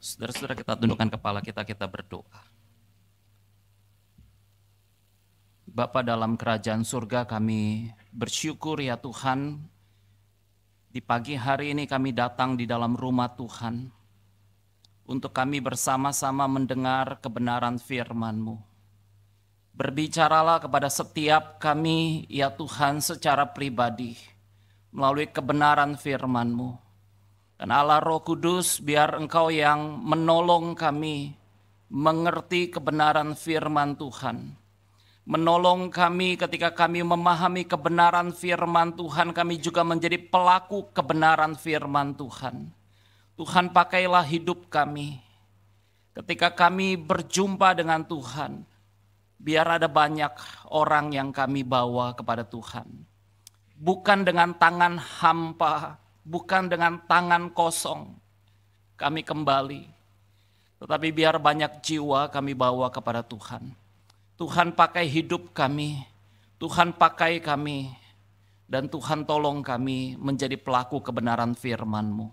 Saudara-saudara, kita tundukkan kepala kita, kita berdoa. Bapa dalam kerajaan surga, kami bersyukur ya Tuhan, di pagi hari ini kami datang di dalam rumah Tuhan, untuk kami bersama-sama mendengar kebenaran firman-Mu. Berbicaralah kepada setiap kami ya Tuhan secara pribadi, melalui kebenaran firman-Mu. Dan Allah Roh Kudus, biar Engkau yang menolong kami mengerti kebenaran firman Tuhan. Menolong kami ketika kami memahami kebenaran firman Tuhan, kami juga menjadi pelaku kebenaran firman Tuhan. Tuhan, pakailah hidup kami. Ketika kami berjumpa dengan Tuhan, biar ada banyak orang yang kami bawa kepada Tuhan. Bukan dengan tangan hampa, bukan dengan tangan kosong kami kembali, tetapi biar banyak jiwa kami bawa kepada Tuhan. Tuhan, pakai hidup kami, Tuhan pakai kami, dan Tuhan tolong kami menjadi pelaku kebenaran firman-Mu.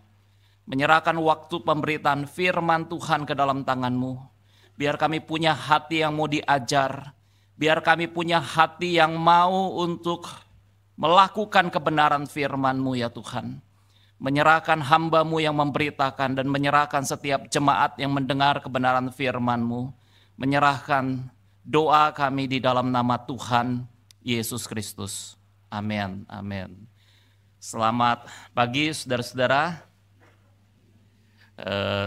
Menyerahkan waktu pemberitaan firman Tuhan ke dalam tangan-Mu. Biar kami punya hati yang mau diajar, biar kami punya hati yang mau untuk melakukan kebenaran firman-Mu ya Tuhan. Menyerahkan hamba-Mu yang memberitakan dan menyerahkan setiap jemaat yang mendengar kebenaran firman-Mu. Menyerahkan doa kami di dalam nama Tuhan Yesus Kristus. Amin. Amin. Selamat pagi saudara-saudara.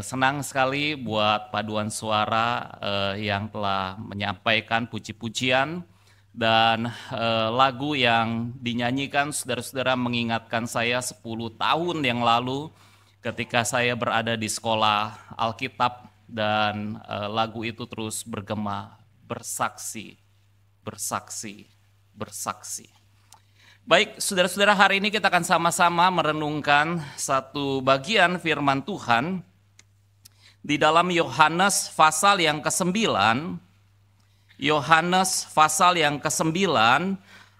Senang sekali buat paduan suara yang telah menyampaikan puji-pujian. Dan lagu yang dinyanyikan saudara-saudara mengingatkan saya 10 tahun yang lalu ketika saya berada di sekolah Alkitab, dan lagu itu terus bergema, bersaksi, bersaksi, bersaksi. Baik saudara-saudara, hari ini kita akan sama-sama merenungkan satu bagian firman Tuhan di dalam Yohanes pasal yang ke-9. Yohanes pasal yang ke-9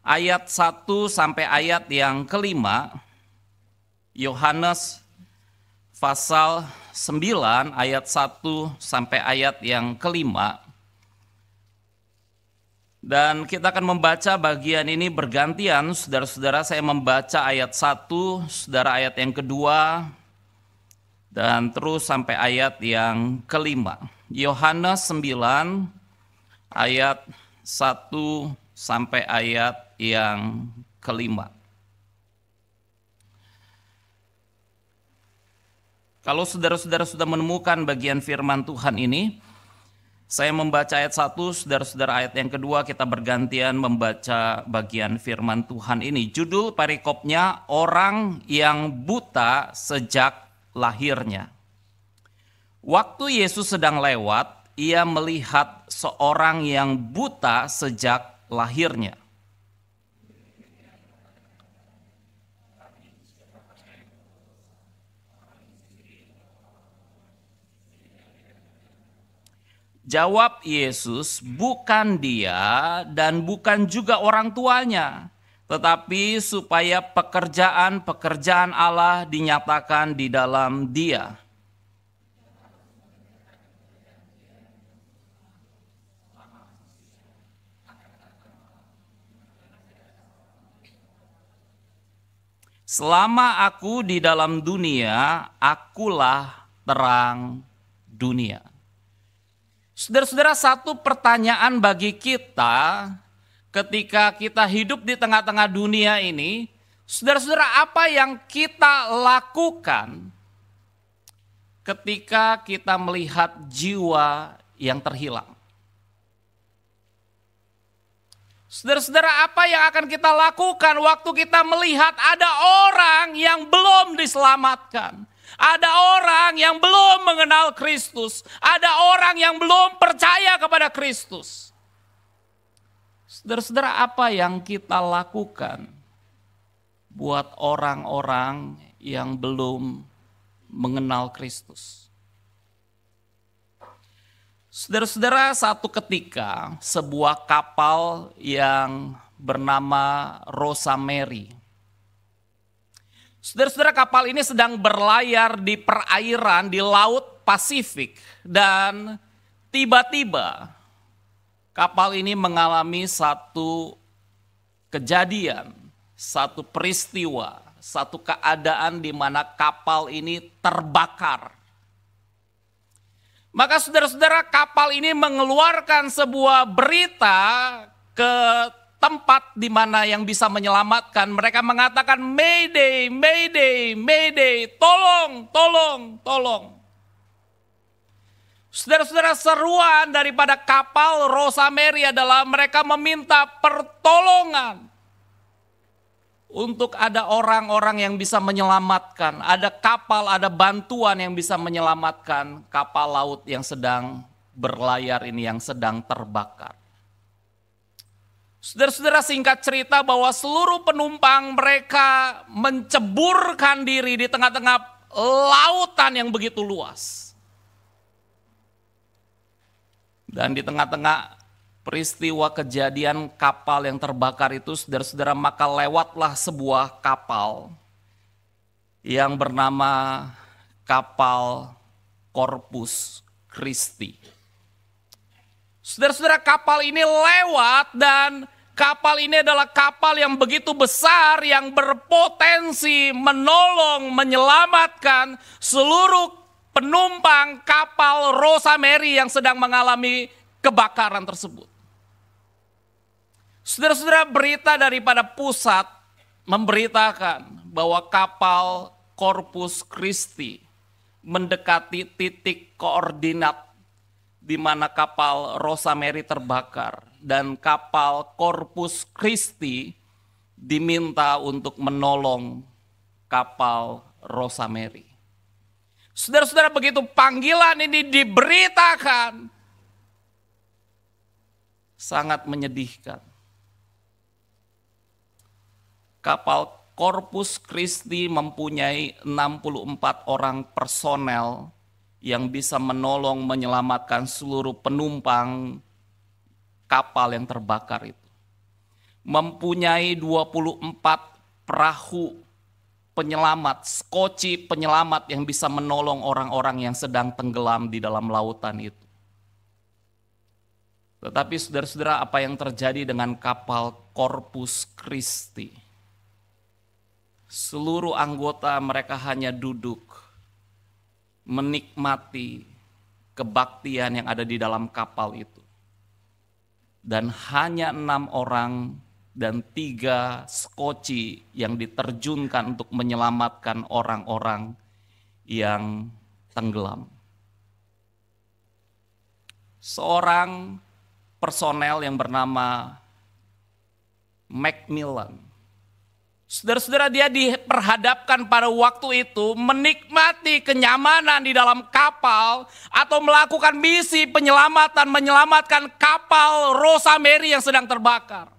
ayat 1 sampai ayat yang ke-5. Yohanes pasal 9 ayat 1 sampai ayat yang ke-5. Dan kita akan membaca bagian ini bergantian, saudara-saudara. Saya membaca ayat 1, saudara ayat yang kedua, dan terus sampai ayat yang ke-5. Yohanes 9 ayat 1 sampai ayat yang ke-5. Kalau saudara-saudara sudah menemukan bagian firman Tuhan ini, saya membaca ayat 1, saudara-saudara ayat yang kedua, kita bergantian membaca bagian firman Tuhan ini. Judul perikopnya, orang yang buta sejak lahirnya. Waktu Yesus sedang lewat, ia melihat seorang yang buta sejak lahirnya. Jawab Yesus, bukan dia dan bukan juga orang tuanya, tetapi supaya pekerjaan-pekerjaan Allah dinyatakan di dalam dia. Selama aku di dalam dunia, akulah terang dunia. Saudara-saudara, satu pertanyaan bagi kita ketika kita hidup di tengah-tengah dunia ini, saudara-saudara, apa yang kita lakukan ketika kita melihat jiwa yang terhilang? Saudara-saudara, apa yang akan kita lakukan waktu kita melihat ada orang yang belum diselamatkan? Ada orang yang belum mengenal Kristus. Ada orang yang belum percaya kepada Kristus. Saudara-saudara, apa yang kita lakukan buat orang-orang yang belum mengenal Kristus? Saudara-saudara, satu ketika sebuah kapal yang bernama Rosa Mary. Saudara-saudara, kapal ini sedang berlayar di perairan, di laut Pasifik dan tiba-tiba kapal ini mengalami satu kejadian, satu peristiwa, satu keadaan di mana kapal ini terbakar. Maka saudara-saudara, kapal ini mengeluarkan sebuah berita ke tempat di mana yang bisa menyelamatkan. Mereka mengatakan, Mayday, Mayday, Mayday, tolong, tolong, tolong. Saudara-saudara, seruan daripada kapal Rosa Mary adalah mereka meminta pertolongan untuk ada orang-orang yang bisa menyelamatkan. Ada kapal, ada bantuan yang bisa menyelamatkan kapal laut yang sedang berlayar ini, yang sedang terbakar. Saudara-saudara, singkat cerita bahwa seluruh penumpang mereka menceburkan diri di tengah-tengah lautan yang begitu luas. Dan di tengah-tengah peristiwa kejadian kapal yang terbakar itu, saudara-saudara, maka lewatlah sebuah kapal yang bernama kapal Corpus Christi. Saudara-saudara, kapal ini lewat dan kapal ini adalah kapal yang begitu besar yang berpotensi menolong, menyelamatkan seluruh penumpang kapal Rosa Mary yang sedang mengalami kebakaran tersebut. Saudara-saudara, berita daripada pusat memberitakan bahwa kapal Corpus Christi mendekati titik koordinat di mana kapal Rosa Mary terbakar, dan kapal Corpus Christi diminta untuk menolong kapal Rosa Mary. Saudara-saudara, begitu panggilan ini diberitakan, sangat menyedihkan. Kapal Corpus Christi mempunyai 64 orang personel yang bisa menolong menyelamatkan seluruh penumpang kapal yang terbakar itu. Mempunyai 24 perahu penyelamat, skoci penyelamat yang bisa menolong orang-orang yang sedang tenggelam di dalam lautan itu. Tetapi saudara-saudara, apa yang terjadi dengan kapal Corpus Christi? Seluruh anggota mereka hanya duduk, menikmati kebaktian yang ada di dalam kapal itu. Dan hanya 6 orang dan 3 skoci yang diterjunkan untuk menyelamatkan orang-orang yang tenggelam. Seorang personel yang bernama Macmillan, saudara-saudara, dia diperhadapkan pada waktu itu menikmati kenyamanan di dalam kapal atau melakukan misi penyelamatan, menyelamatkan kapal Rosa Mary yang sedang terbakar.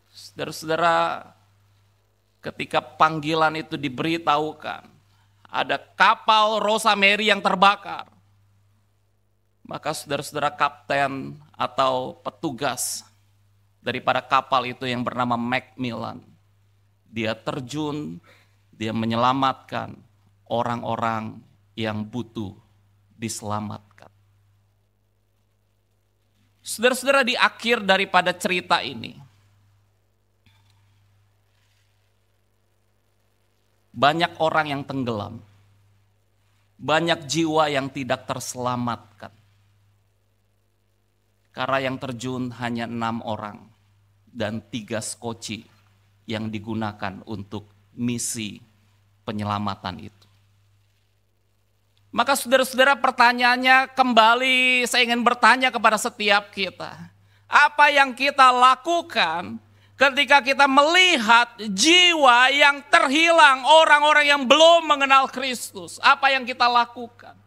Saudara-saudara, ketika panggilan itu diberitahukan, ada kapal Rosa Mary yang terbakar, maka saudara-saudara, kapten atau petugas daripada kapal itu yang bernama Macmillan, dia terjun, dia menyelamatkan orang-orang yang butuh diselamatkan. Saudara-saudara, di akhir daripada cerita ini, banyak orang yang tenggelam, banyak jiwa yang tidak terselamatkan. Karena yang terjun hanya 6 orang dan 3 skoci yang digunakan untuk misi penyelamatan itu. Maka saudara-saudara, pertanyaannya kembali saya ingin bertanya kepada setiap kita. Apa yang kita lakukan ketika kita melihat jiwa yang terhilang, orang-orang yang belum mengenal Kristus? Apa yang kita lakukan?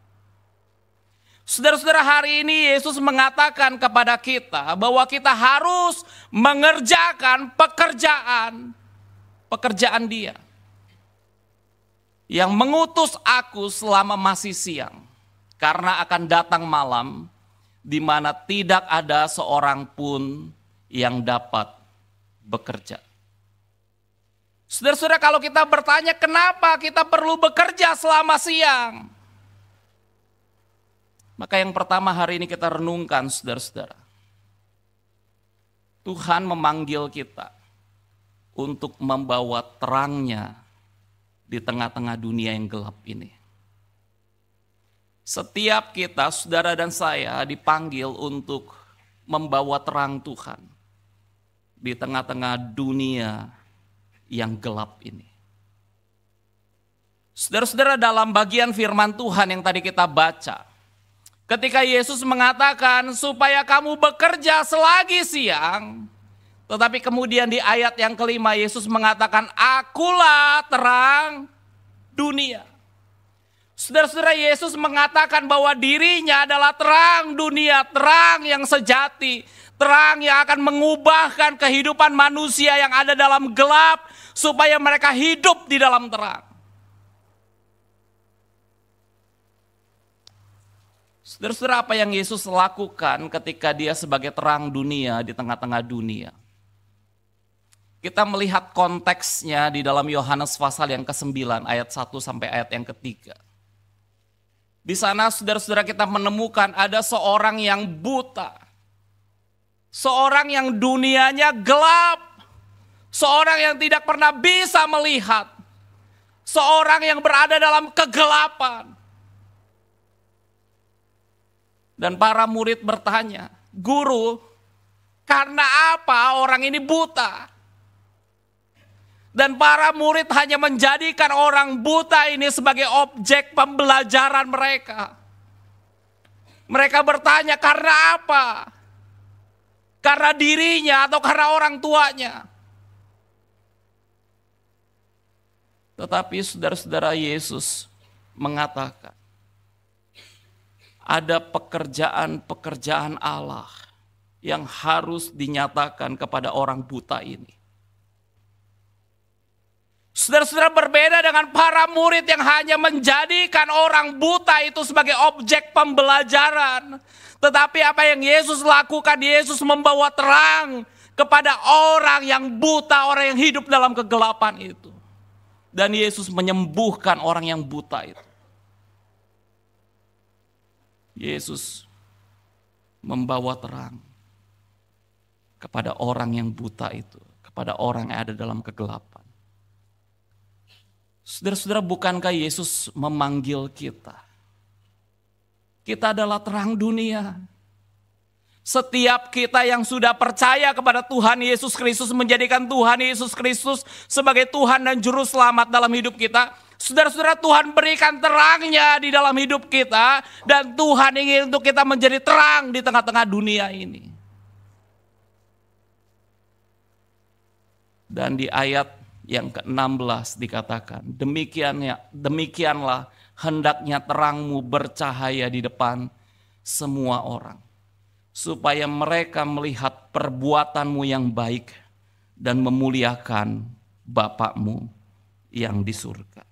Saudara-saudara, hari ini Yesus mengatakan kepada kita bahwa kita harus mengerjakan pekerjaan Dia yang mengutus aku selama masih siang, karena akan datang malam di mana tidak ada seorang pun yang dapat bekerja. Saudara-saudara, kalau kita bertanya kenapa kita perlu bekerja selama siang, maka yang pertama hari ini kita renungkan, saudara-saudara. Tuhan memanggil kita untuk membawa terangnya di tengah-tengah dunia yang gelap ini. Setiap kita, saudara dan saya, dipanggil untuk membawa terang Tuhan di tengah-tengah dunia yang gelap ini. Saudara-saudara, dalam bagian firman Tuhan yang tadi kita baca, ketika Yesus mengatakan supaya kamu bekerja selagi siang, tetapi kemudian di ayat yang kelima Yesus mengatakan, akulah terang dunia. Saudara-saudara, Yesus mengatakan bahwa dirinya adalah terang dunia, terang yang sejati, terang yang akan mengubahkan kehidupan manusia yang ada dalam gelap, supaya mereka hidup di dalam terang. Saudara-saudara, apa yang Yesus lakukan ketika dia sebagai terang dunia di tengah-tengah dunia? Kita melihat konteksnya di dalam Yohanes pasal yang ke-9 ayat 1 sampai ayat yang ke-3. Di sana saudara-saudara kita menemukan ada seorang yang buta. Seorang yang dunianya gelap. Seorang yang tidak pernah bisa melihat. Seorang yang berada dalam kegelapan. Dan para murid bertanya, Guru, karena apa orang ini buta? Dan para murid hanya menjadikan orang buta ini sebagai objek pembelajaran mereka. Mereka bertanya, karena apa? Karena dirinya atau karena orang tuanya? Tetapi saudara-saudara, Yesus mengatakan, ada pekerjaan-pekerjaan Allah yang harus dinyatakan kepada orang buta ini. Saudara-saudara, berbeda dengan para murid yang hanya menjadikan orang buta itu sebagai objek pembelajaran. Tetapi apa yang Yesus lakukan, Yesus membawa terang kepada orang yang buta, orang yang hidup dalam kegelapan itu. Dan Yesus menyembuhkan orang yang buta itu. Yesus membawa terang kepada orang yang buta itu, kepada orang yang ada dalam kegelapan. Saudara-saudara, bukankah Yesus memanggil kita? Kita adalah terang dunia. Setiap kita yang sudah percaya kepada Tuhan Yesus Kristus, menjadikan Tuhan Yesus Kristus sebagai Tuhan dan Juru Selamat dalam hidup kita, saudara-saudara, Tuhan berikan terangnya di dalam hidup kita, dan Tuhan ingin untuk kita menjadi terang di tengah-tengah dunia ini. Dan di ayat yang ke-16 dikatakan, demikianlah hendaknya terangmu bercahaya di depan semua orang, supaya mereka melihat perbuatanmu yang baik dan memuliakan Bapakmu yang di surga.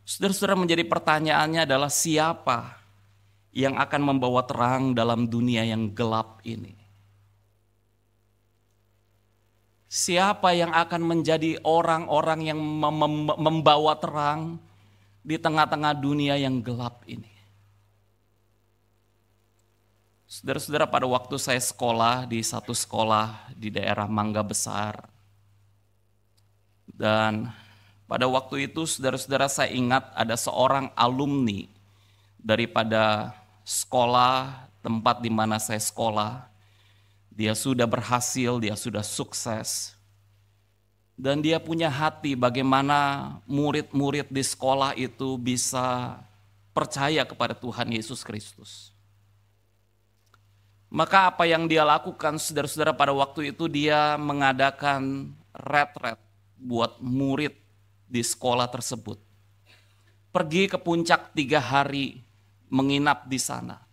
Saudara-saudara, menjadi pertanyaannya adalah siapa yang akan membawa terang dalam dunia yang gelap ini? Siapa yang akan menjadi orang-orang yang membawa terang di tengah-tengah dunia yang gelap ini? Saudara-saudara, pada waktu saya sekolah di satu sekolah di daerah Mangga Besar, dan pada waktu itu saudara-saudara, saya ingat ada seorang alumni daripada sekolah tempat di mana saya sekolah. Dia sudah berhasil, dia sudah sukses. Dan dia punya hati bagaimana murid-murid di sekolah itu bisa percaya kepada Tuhan Yesus Kristus. Maka apa yang dia lakukan, saudara-saudara, pada waktu itu dia mengadakan retret buat murid di sekolah tersebut. Pergi ke puncak 3 hari, menginap di sana.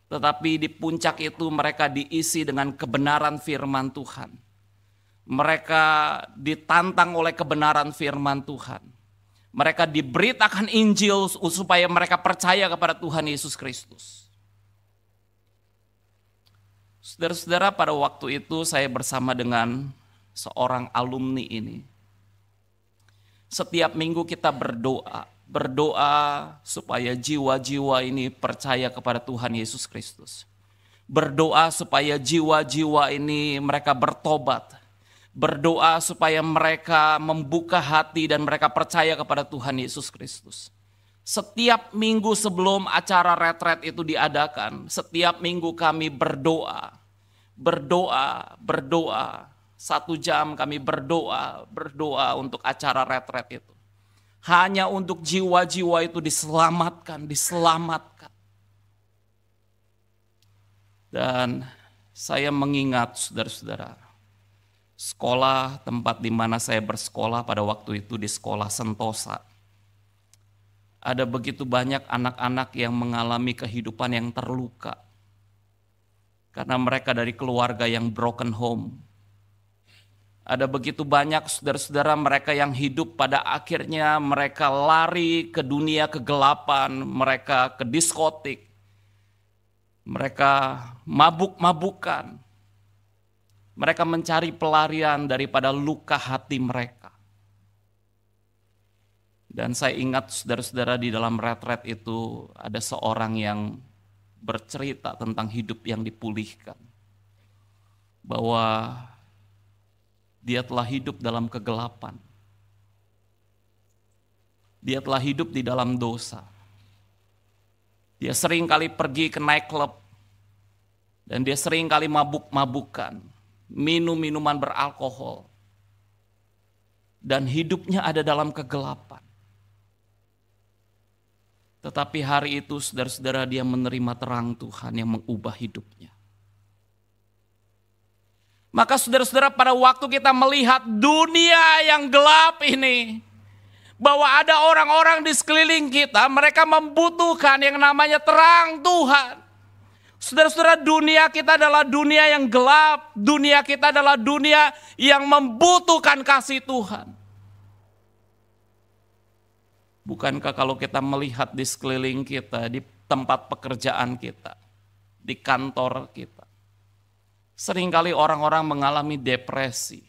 Tetapi di puncak itu mereka diisi dengan kebenaran firman Tuhan. Mereka ditantang oleh kebenaran firman Tuhan. Mereka diberitakan Injil supaya mereka percaya kepada Tuhan Yesus Kristus. Saudara-saudara, pada waktu itu saya bersama dengan seorang alumni ini. Setiap minggu kita berdoa supaya jiwa-jiwa ini percaya kepada Tuhan Yesus Kristus. Berdoa supaya jiwa-jiwa ini mereka bertobat. Berdoa supaya mereka membuka hati dan mereka percaya kepada Tuhan Yesus Kristus. Setiap minggu sebelum acara retret itu diadakan, setiap minggu kami berdoa. 1 jam kami berdoa untuk acara retret itu. Hanya untuk jiwa-jiwa itu diselamatkan. Dan saya mengingat saudara-saudara, sekolah tempat di mana saya bersekolah pada waktu itu di sekolah Sentosa. Ada begitu banyak anak-anak yang mengalami kehidupan yang terluka. Karena mereka dari keluarga yang broken home. Ada begitu banyak saudara-saudara mereka yang hidup pada akhirnya mereka lari ke dunia kegelapan, mereka ke diskotik, mereka mabuk-mabukan, mereka mencari pelarian daripada luka hati mereka. Dan saya ingat saudara-saudara di dalam retret itu ada seorang yang bercerita tentang hidup yang dipulihkan. Bahwa dia telah hidup dalam kegelapan. Dia telah hidup di dalam dosa. Dia sering kali pergi ke nightclub. Dan dia sering kali mabuk-mabukan. Minum minuman beralkohol. Dan hidupnya ada dalam kegelapan. Tetapi hari itu saudara-saudara dia menerima terang Tuhan yang mengubah hidupnya. Maka saudara-saudara pada waktu kita melihat dunia yang gelap ini, bahwa ada orang-orang di sekeliling kita, mereka membutuhkan yang namanya terang Tuhan. Saudara-saudara, dunia kita adalah dunia yang gelap, dunia kita adalah dunia yang membutuhkan kasih Tuhan. Bukankah kalau kita melihat di sekeliling kita, di tempat pekerjaan kita, di kantor kita, seringkali orang-orang mengalami depresi.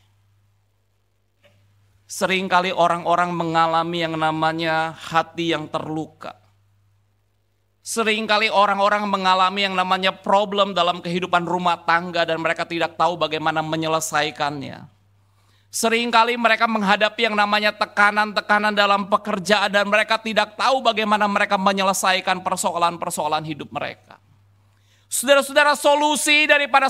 Seringkali orang-orang mengalami yang namanya hati yang terluka. Seringkali orang-orang mengalami yang namanya problem dalam kehidupan rumah tangga dan mereka tidak tahu bagaimana menyelesaikannya. Seringkali mereka menghadapi yang namanya tekanan-tekanan dalam pekerjaan dan mereka tidak tahu bagaimana mereka menyelesaikan persoalan-persoalan hidup mereka. Saudara-saudara, solusi daripada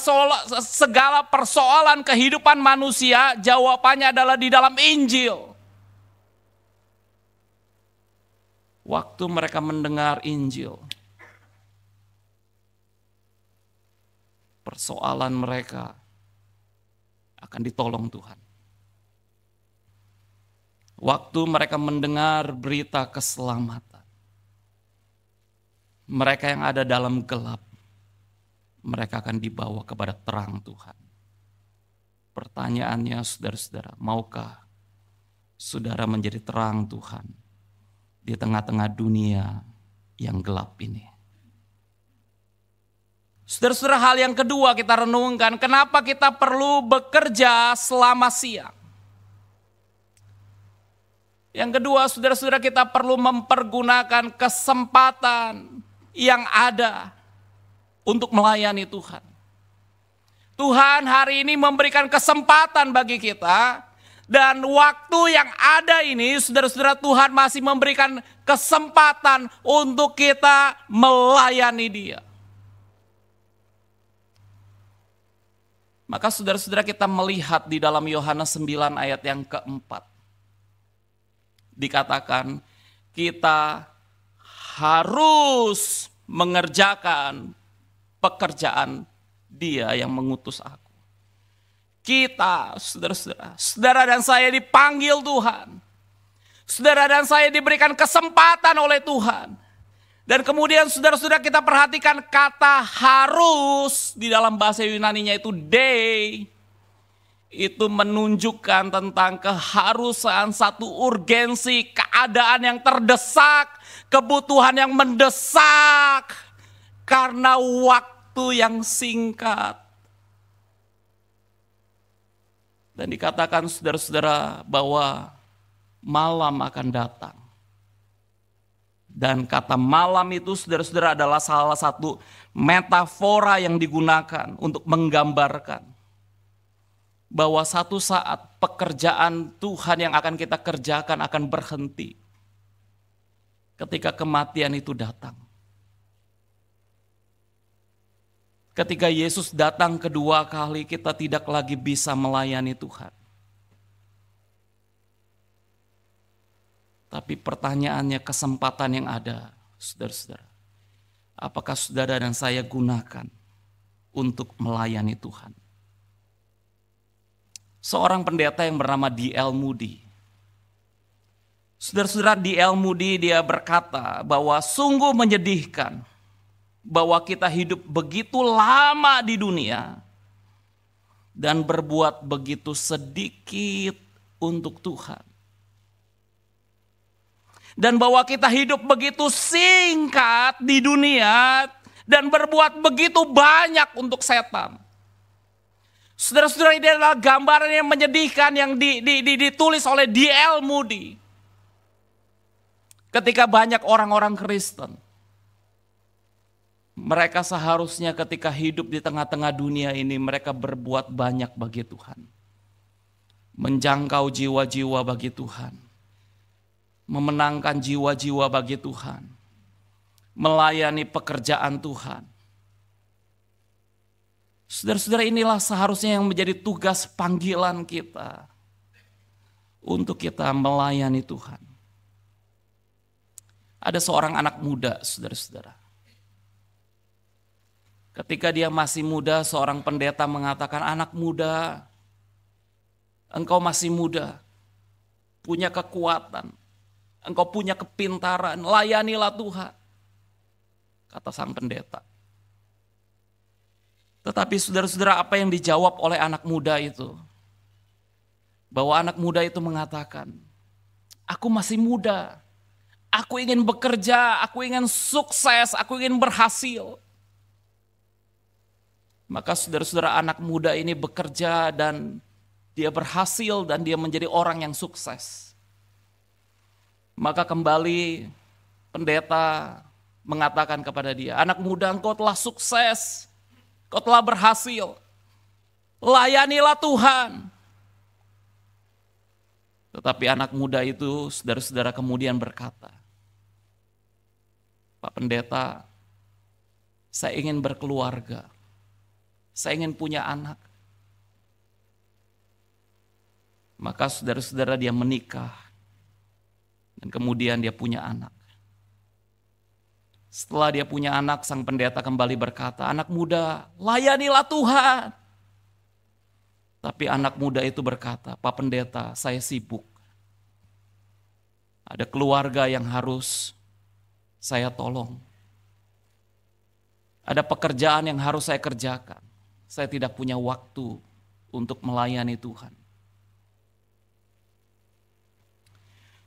segala persoalan kehidupan manusia, jawabannya adalah di dalam Injil. Waktu mereka mendengar Injil, persoalan mereka akan ditolong Tuhan. Waktu mereka mendengar berita keselamatan, mereka yang ada dalam gelap, mereka akan dibawa kepada terang Tuhan. Pertanyaannya saudara-saudara, maukah saudara menjadi terang Tuhan di tengah-tengah dunia yang gelap ini? Saudara-saudara, hal yang kedua kita renungkan, kenapa kita perlu bekerja selama siang? Yang kedua, saudara-saudara, kita perlu mempergunakan kesempatan yang ada untuk melayani Tuhan. Tuhan hari ini memberikan kesempatan bagi kita, dan waktu yang ada ini, saudara-saudara, Tuhan masih memberikan kesempatan untuk kita melayani Dia. Maka saudara-saudara, kita melihat di dalam Yohanes 9 ayat yang keempat. Dikatakan kita harus mengerjakan pekerjaan Dia yang mengutus aku. Kita, saudara-saudara, saudara dan saya dipanggil Tuhan. Saudara dan saya diberikan kesempatan oleh Tuhan. Dan kemudian saudara-saudara kita perhatikan kata harus di dalam bahasa Yunaninya itu dei. Itu menunjukkan tentang keharusan, satu urgensi, keadaan yang terdesak, kebutuhan yang mendesak, karena waktu yang singkat. Dan dikatakan saudara-saudara bahwa malam akan datang. Dan kata malam itu saudara-saudara adalah salah satu metafora yang digunakan untuk menggambarkan bahwa satu saat pekerjaan Tuhan yang akan kita kerjakan akan berhenti ketika kematian itu datang. Ketika Yesus datang kedua kali, kita tidak lagi bisa melayani Tuhan. Tapi pertanyaannya, kesempatan yang ada, saudara-saudara, apakah saudara dan saya gunakan untuk melayani Tuhan? Seorang pendeta yang bernama D.L. Moody. Saudara-saudara, D.L. Moody dia berkata bahwa sungguh menyedihkan bahwa kita hidup begitu lama di dunia dan berbuat begitu sedikit untuk Tuhan. Dan bahwa kita hidup begitu singkat di dunia dan berbuat begitu banyak untuk setan. Saudara-saudara, ini adalah gambaran yang menyedihkan yang ditulis oleh D.L. Moody. Ketika banyak orang-orang Kristen, mereka seharusnya ketika hidup di tengah-tengah dunia ini, mereka berbuat banyak bagi Tuhan. Menjangkau jiwa-jiwa bagi Tuhan. Memenangkan jiwa-jiwa bagi Tuhan. Melayani pekerjaan Tuhan. Saudara-saudara, inilah seharusnya yang menjadi tugas panggilan kita. Untuk kita melayani Tuhan. Ada seorang anak muda, saudara-saudara. Ketika dia masih muda, seorang pendeta mengatakan, anak muda, engkau masih muda, punya kekuatan, engkau punya kepintaran, layanilah Tuhan, kata sang pendeta. Tetapi saudara-saudara, apa yang dijawab oleh anak muda itu? Bahwa anak muda itu mengatakan, aku masih muda, aku ingin bekerja, aku ingin sukses, aku ingin berhasil. Maka saudara-saudara, anak muda ini bekerja dan dia berhasil dan dia menjadi orang yang sukses. Maka kembali pendeta mengatakan kepada dia, anak muda, engkau telah sukses, engkau telah berhasil, layanilah Tuhan. Tetapi anak muda itu, saudara-saudara, kemudian berkata, Pak Pendeta, saya ingin berkeluarga. Saya ingin punya anak. Maka saudara-saudara, dia menikah. Dan kemudian dia punya anak. Setelah dia punya anak, sang pendeta kembali berkata, anak muda, layanilah Tuhan. Tapi anak muda itu berkata, Pak Pendeta, saya sibuk. Ada keluarga yang harus saya tolong. Ada pekerjaan yang harus saya kerjakan. Saya tidak punya waktu untuk melayani Tuhan.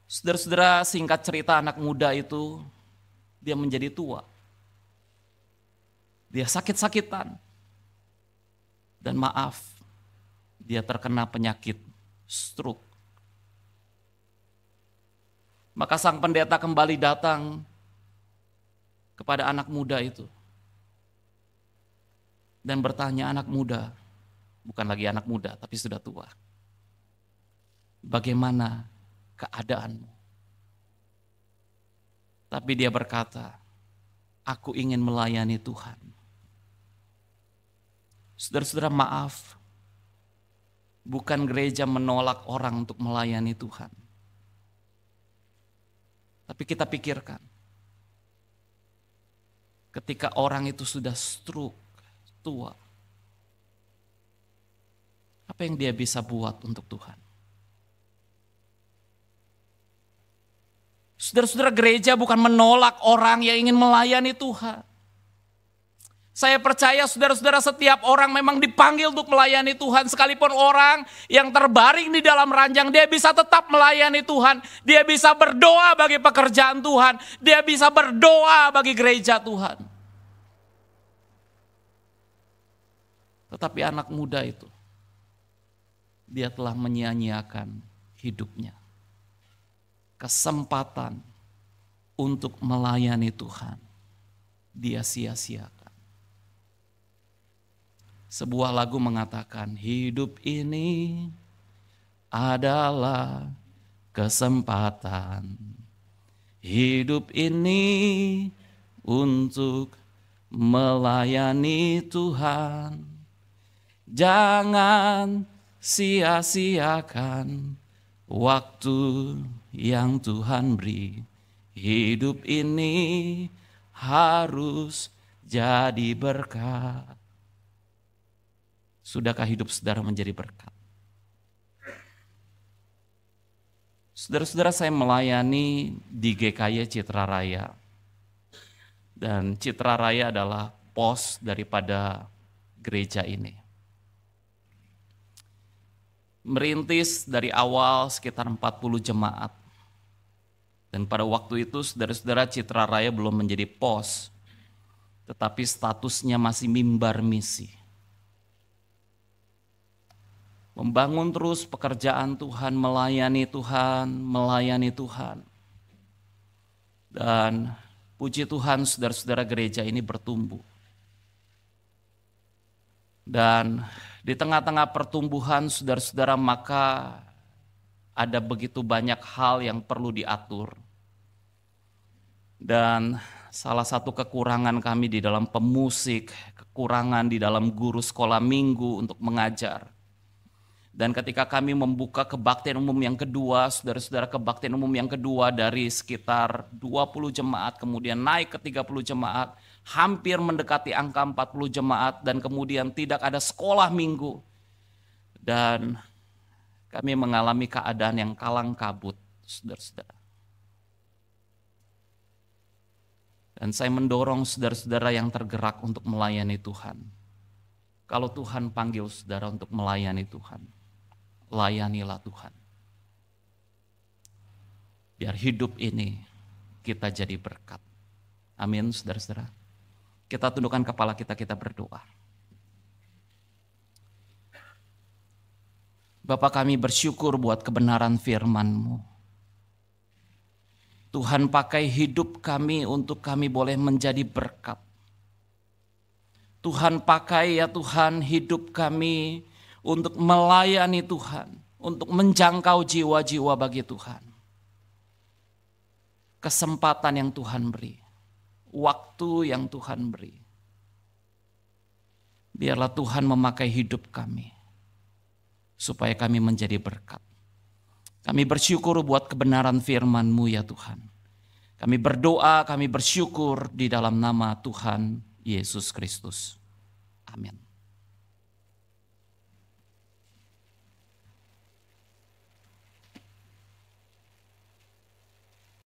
Saudara-saudara, singkat cerita, anak muda itu dia menjadi tua. Dia sakit-sakitan. Dan maaf, dia terkena penyakit stroke. Maka sang pendeta kembali datang kepada anak muda itu. Dan bertanya, anak muda, bukan lagi anak muda tapi sudah tua. Bagaimana keadaanmu? Tapi dia berkata, aku ingin melayani Tuhan. Saudara-saudara, maaf. Bukan gereja menolak orang untuk melayani Tuhan. Tapi kita pikirkan. Ketika orang itu sudah stroke, tua. Apa yang dia bisa buat untuk Tuhan? Saudara-saudara, gereja bukan menolak orang yang ingin melayani Tuhan. Saya percaya saudara-saudara, setiap orang memang dipanggil untuk melayani Tuhan. Sekalipun orang yang terbaring di dalam ranjang, dia bisa tetap melayani Tuhan. Dia bisa berdoa bagi pekerjaan Tuhan. Dia bisa berdoa bagi gereja Tuhan. Tetapi anak muda itu, dia telah menyia-nyiakan hidupnya. Kesempatan untuk melayani Tuhan, dia sia-siakan. Sebuah lagu mengatakan, hidup ini adalah kesempatan. Hidup ini untuk melayani Tuhan. Jangan sia-siakan waktu yang Tuhan beri. Hidup ini harus jadi berkat. Sudahkah hidup saudara menjadi berkat? Saudara-saudara, saya melayani di GKY Citra Raya. Dan Citra Raya adalah pos daripada gereja ini. Merintis dari awal sekitar 40 jemaat. Dan pada waktu itu saudara-saudara, Citra Raya belum menjadi pos, tetapi statusnya masih mimbar misi. Membangun terus pekerjaan Tuhan, melayani Tuhan, melayani Tuhan. Dan puji Tuhan, saudara-saudara, gereja ini bertumbuh. Dan di tengah-tengah pertumbuhan, saudara-saudara, maka ada begitu banyak hal yang perlu diatur. Dan salah satu kekurangan kami di dalam pemusik, kekurangan di dalam guru sekolah minggu untuk mengajar. Dan ketika kami membuka kebaktian umum yang kedua, saudara-saudara, kebaktian umum yang kedua dari sekitar 20 jemaat, kemudian naik ke 30 jemaat, hampir mendekati angka 40 jemaat, dan kemudian tidak ada sekolah minggu. Dan kami mengalami keadaan yang kalang kabut, saudara-saudara. Dan saya mendorong saudara-saudara yang tergerak untuk melayani Tuhan. Kalau Tuhan panggil saudara untuk melayani Tuhan, layanilah Tuhan. Biar hidup ini kita jadi berkat. Amin, saudara-saudara. Kita tundukkan kepala kita berdoa. Bapa, kami bersyukur buat kebenaran firman-Mu. Tuhan, pakai hidup kami untuk kami boleh menjadi berkat. Tuhan, pakai ya Tuhan hidup kami untuk melayani Tuhan, untuk menjangkau jiwa-jiwa bagi Tuhan. Kesempatan yang Tuhan beri, waktu yang Tuhan beri. Biarlah Tuhan memakai hidup kami, supaya kami menjadi berkat. Kami bersyukur buat kebenaran firman-Mu ya Tuhan. Kami berdoa, kami bersyukur di dalam nama Tuhan Yesus Kristus. Amin.